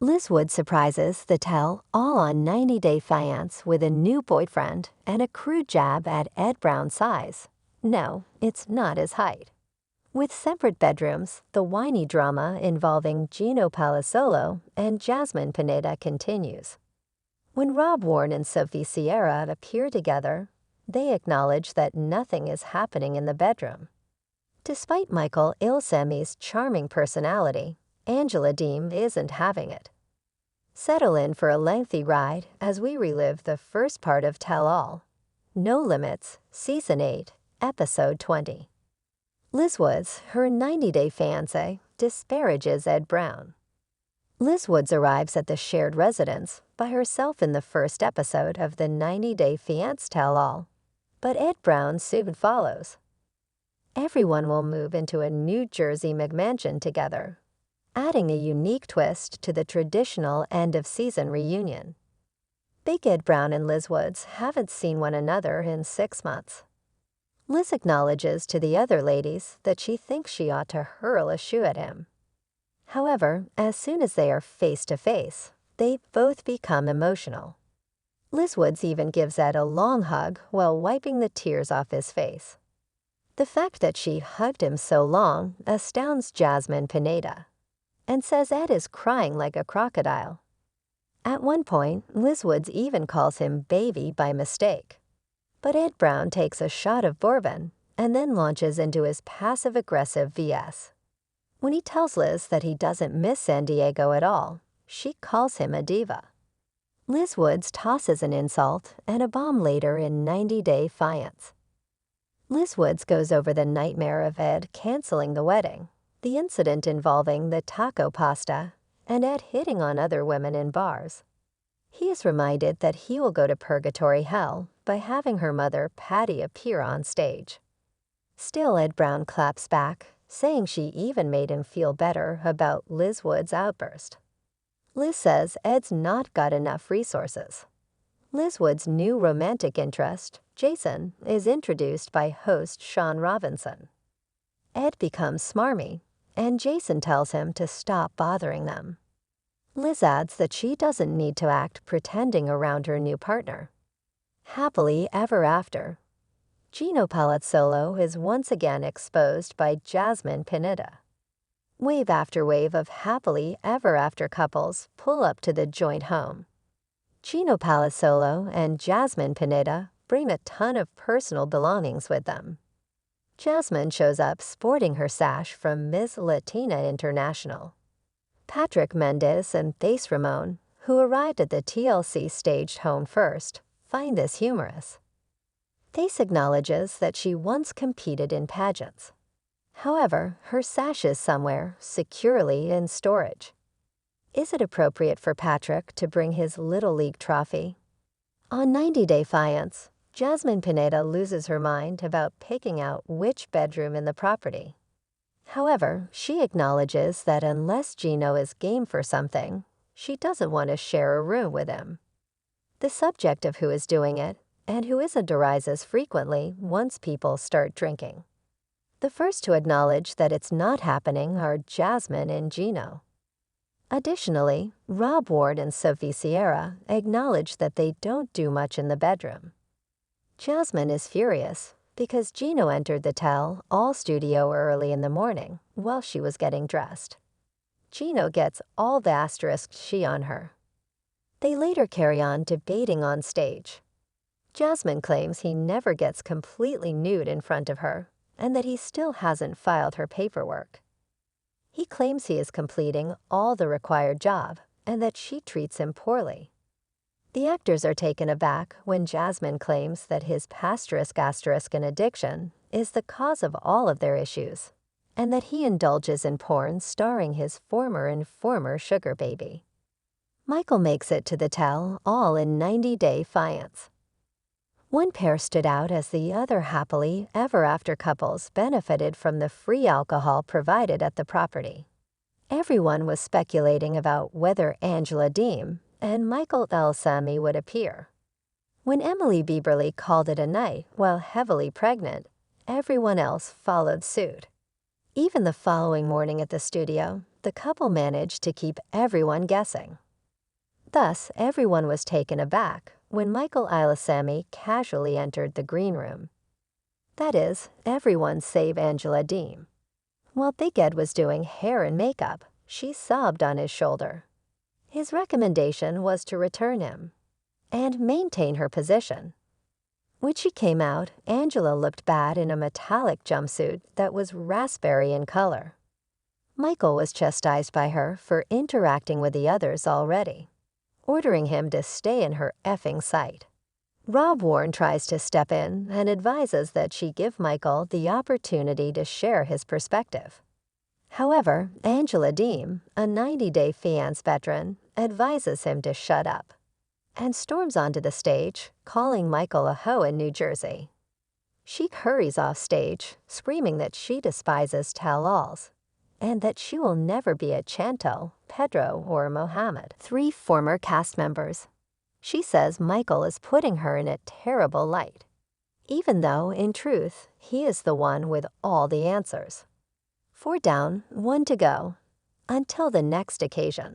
Liz Wood surprises the tell all on 90 Day Fiance with a new boyfriend and a crude jab at Ed Brown's size. No, it's not his height. With separate bedrooms, the whiny drama involving Gino Palazzolo and Jasmine Pineda continues. When Rob Warren and Sophie Sierra appear together, they acknowledge that nothing is happening in the bedroom. Despite Michael Ilsami's charming personality, Angela Deem isn't having it. Settle in for a lengthy ride as we relive the first part of Tell All. No Limits, Season 8, Episode 20. Liz Woods, her 90-day fiancé, disparages Ed Brown. Liz Woods arrives at the shared residence by herself in the first episode of the 90-day fiancé Tell All, but Ed Brown soon follows. Everyone will move into a New Jersey McMansion together, adding a unique twist to the traditional end-of-season reunion. Big Ed Brown and Liz Woods haven't seen one another in 6 months. Liz acknowledges to the other ladies that she thinks she ought to hurl a shoe at him. However, as soon as they are face-to-face, they both become emotional. Liz Woods even gives Ed a long hug while wiping the tears off his face. The fact that she hugged him so long astounds Jasmine Pineda, and says Ed is crying like a crocodile. At one point, Liz Woods even calls him baby by mistake. But Ed Brown takes a shot of bourbon and then launches into his passive-aggressive VS. When he tells Liz that he doesn't miss San Diego at all, she calls him a diva. Liz Woods tosses an insult and a bomb later in 90 Day Fiance. Liz Woods goes over the nightmare of Ed canceling the wedding, the incident involving the taco pasta, and Ed hitting on other women in bars. He is reminded that he will go to purgatory hell by having her mother Patty appear on stage. Still, Ed Brown claps back, saying she even made him feel better about Liz Wood's outburst. Liz says Ed's not got enough resources. Liz Wood's new romantic interest, Jason, is introduced by host Sean Robinson. Ed becomes smarmy, and Jason tells him to stop bothering them. Liz adds that she doesn't need to act pretending around her new partner. Happily ever after. Gino Palazzolo is once again exposed by Jasmine Pineda. Wave after wave of happily ever after couples pull up to the joint home. Gino Palazzolo and Jasmine Pineda bring a ton of personal belongings with them. Jasmine shows up sporting her sash from Miss Latina International. Patrick Mendez and Thace Ramon, who arrived at the TLC staged home first, find this humorous. Thace acknowledges that she once competed in pageants. However, her sash is somewhere, securely in storage. Is it appropriate for Patrick to bring his Little League trophy? On 90 Day Fiance, Jasmine Pineda loses her mind about picking out which bedroom in the property. However, she acknowledges that unless Gino is game for something, she doesn't want to share a room with him. The subject of who is doing it and who isn't arises frequently once people start drinking. The first to acknowledge that it's not happening are Jasmine and Gino. Additionally, Rob Ward and Sophie Sierra acknowledge that they don't do much in the bedroom. Jasmine is furious because Gino entered the Tell All studio early in the morning while she was getting dressed. Gino gets all the asterisk she on her. They later carry on debating on stage. Jasmine claims he never gets completely nude in front of her and that he still hasn't filed her paperwork. He claims he is completing all the required job and that she treats him poorly. The actors are taken aback when Jasmine claims that his *** and addiction is the cause of all of their issues, and that he indulges in porn starring his former sugar baby. Michael makes it to the Tell All in 90 Day Fiance. One pair stood out as the other happily ever after couples benefited from the free alcohol provided at the property. Everyone was speculating about whether Angela Deem and Michael Elsami would appear. When Emily Bieberly called it a night while heavily pregnant, everyone else followed suit. Even the following morning at the studio, the couple managed to keep everyone guessing. Thus, everyone was taken aback when Michael Ilasami casually entered the green room. That is, everyone save Angela Deem. While Big Ed was doing hair and makeup, she sobbed on his shoulder. His recommendation was to return him and maintain her position. When she came out, Angela looked bad in a metallic jumpsuit that was raspberry in color. Michael was chastised by her for interacting with the others already, ordering him to stay in her effing sight. Rob Warren tries to step in and advises that she give Michael the opportunity to share his perspective. However, Angela Deem, a 90-day fiancé veteran, advises him to shut up and storms onto the stage, calling Michael a hoe in New Jersey. She hurries off stage, screaming that she despises tell-alls and that she will never be a Chanto, Pedro, or Mohammed, 3 former cast members. She says Michael is putting her in a terrible light, even though, in truth, he is the one with all the answers. 4 down, 1 to go. Until the next occasion.